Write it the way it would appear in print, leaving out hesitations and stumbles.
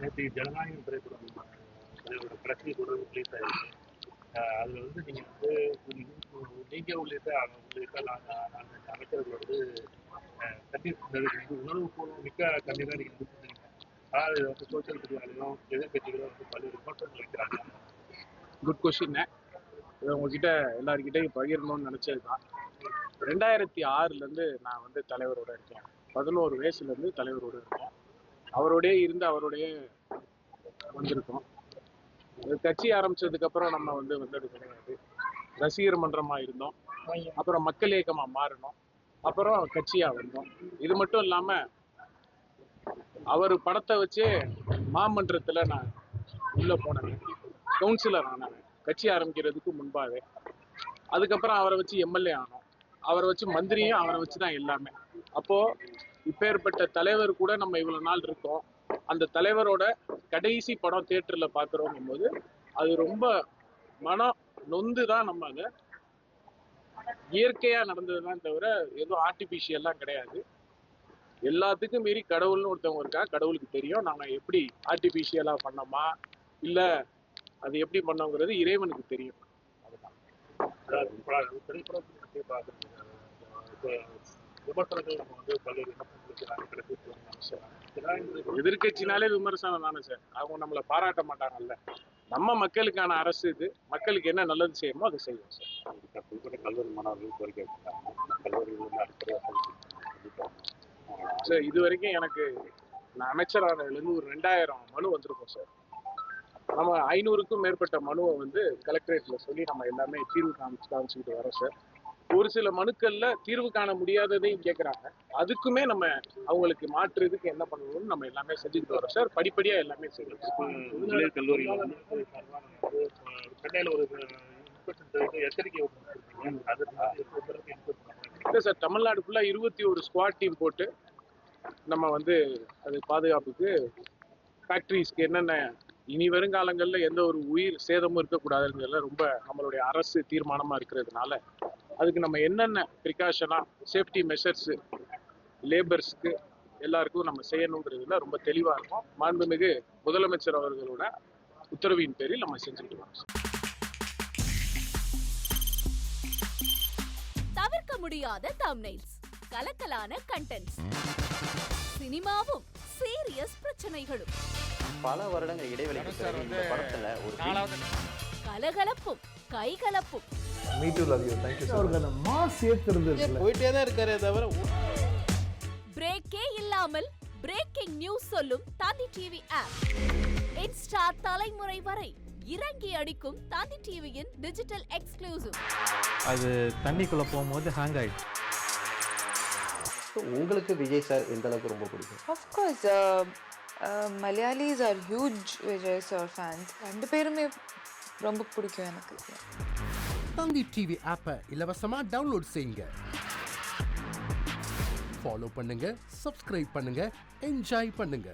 நேற்று ஜனநாயகம் திரைப்படம் தலைவரோட பிரச்சனை கூட ரிலீஸ் ஆயிருக்கு. அதில் வந்து நீங்கள் வந்து நீங்கள் உள்ளிட்ட அமைச்சர்கள் வந்து கண்ணீர் உணர்வுபூர்வம் மிக்க கண்ணீராக நீங்கள் கொடுத்துருந்தீங்க. ஆனால் இது வந்து சோசியல் மீடியாலையும் எதிர்கட்சிகளும் வந்து பல்வேறு விமர்சனங்கள் வைக்கிறாங்க. Good question. இதை உங்ககிட்ட எல்லாருக்கிட்டையும் பகிரணும்னு நினச்சது தான். 2006 நான் வந்து தலைவரோட இருக்கேன். 11 வயசுலேருந்து தலைவரோட இருக்கேன். அவரோடய இருந்து அவரோடய வந்திருக்கோம். கட்சி ஆரம்பிச்சதுக்கப்புறம் நம்ம வந்தது கிடையாது. ரசிகர் மன்றமாக இருந்தோம், அப்புறம் மக்கள் இயக்கமாக மாறினோம், அப்புறம் கட்சியாக வந்தோம். இது மட்டும் இல்லாமல் அவர் படத்தை வச்சே மாமன்றத்தில் நான் உள்ளே போனேன், கவுன்சிலர் ஆனேன் கட்சி ஆரம்பிக்கிறதுக்கு முன்பாகவே. அதுக்கப்புறம் அவரை வச்சு எம்எல்ஏ ஆனோம், அவரை வச்சு மந்திரியும் அவரை வச்சு தான் எல்லாமே. அப்போது இப்பேற்பட்ட தலைவர் கூட நம்ம இவ்வளோ நாள் இருக்கோம். அந்த தலைவரோட கடைசி படம் தியேட்டரில் பார்க்குறோங்கும் போது அது ரொம்ப மனம் நொந்து தான். நம்ம அதை இயற்கையாக நடந்தது தான் தவிர எதுவும் ஆர்டிஃபிஷியல்லாம் கிடையாது. எல்லாத்துக்கும் மீறி கடவுள்னு ஒருத்தவங்க இருக்கா, கடவுளுக்கு தெரியும் நாங்கள் எப்படி ஆர்டிஃபிஷியலாக பண்ணோமா இல்லை அது எப்படி பண்ணோங்கிறது இறைவனுக்கு தெரியும். அதுதான் திரைப்படத்தை பார்க்குறது விமர்சனங்கள் நம்ம வந்து பல்வேறு எதிர்கட்சினாலே விமர்சனம் தானே சார். அவங்க நம்மளை பாராட்ட மாட்டாங்கல்ல. நம்ம மக்களுக்கான அரசு இது, மக்களுக்கு என்ன நல்லது செய்யணுமோ அதை செய்வோம் சார். கல்லூரி மாணவர்கள் கோரிக்கை வச்சுருக்காங்க. கல்லூரிகள் சார் இது வரைக்கும் எனக்கு நான் அமைச்சரானதுலேருந்து ஒரு 2000 மனு வந்திருக்கோம் சார். நம்ம 500க்கும் மேற்பட்ட மனுவை வந்து கலெக்டரேட்டில் சொல்லி நம்ம எல்லாமே தீர்வு காமிச்சுக்கிட்டு வரோம் சார். ஒரு சில மனுக்கள்ல தீர்வு காண முடியாததையும் கேட்குறாங்க. அதுக்குமே நம்ம அவங்களுக்கு மாற்றுறதுக்கு என்ன பண்ணணும்னு நம்ம எல்லாமே செஞ்சுக்கிட்டு வரோம் சார். படிப்படியாக எல்லாமே செய்யணும். கல்லூரியில் சென்னையில் ஒரு எச்சரிக்கை இல்லை சார், தமிழ்நாடு ஃபுல்லாக 21 ஸ்குவாட் டீம் போட்டு நம்ம வந்து அது பாதுகாப்புக்கு ஃபேக்ட்ரிஸ்க்கு என்னென்ன இனி வருங்காலங்களில் எந்த ஒரு உயிர் சேதமும் இருக்கக்கூடாதுங்கிறதுல ரொம்ப நம்மளுடைய அரசு தீர்மானமாக இருக்கிறதுனால அதுக்கு நம்ம என்னென்ன ப்ரிகாஷனாக சேஃப்டி மெஷர்ஸு லேபர்ஸ்க்கு எல்லாருக்கும் நம்ம செய்யணுங்கிறதுல ரொம்ப தெளிவாக இருக்கும். மாண்புமிகு முதலமைச்சர் அவர்களோட உத்தரவின் பேரில் நம்ம செஞ்சுக்கிட்டு வரோம். தவிர்க்க முடியாத தம்ப்நெயில்ஸ், கலக்கலான கண்டென்ட்ஸ், சினிமாவும் சீரியஸ் பிரச்சனைகளும், பல வருடங்கள் இடைவெளிக்கு பிறகு இந்த படத்துல ஒரு கலகலப்பும் கைகலப்பும், போயிட்டே தான் இருக்காரே தவிர பிரேக்கே இல்லாமல் பிரேக்கிங் நியூஸ் சொல்லும் தந்தி டிவி ஆப். இன்ஸ்டா தலைமுறை வரை இறங்கி அடிக்கும் தந்தி டிவியின் டிஜிட்டல் எக்ஸ்க்ளூசிவ். அது தண்ணிக்குள்ள போகும்போது ஹேங் ஆயிடுச்சு. உங்களுக்கு விஜய் சார் எந்த அளவுக்கு ரொம்ப பிடிக்கும்? Of course, Malayalis are huge Vijay sir fans. ரெண்டு பேருமே ரொம்ப பிடிக்கும் எனக்கு. தந்தி டிவி ஆப்பை இலவசமா டவுன்லோட் செய்யுங்க, ஃபாலோ பண்ணுங்க, சப்ஸ்கிரைப் பண்ணுங்க, என்ஜாய் பண்ணுங்க.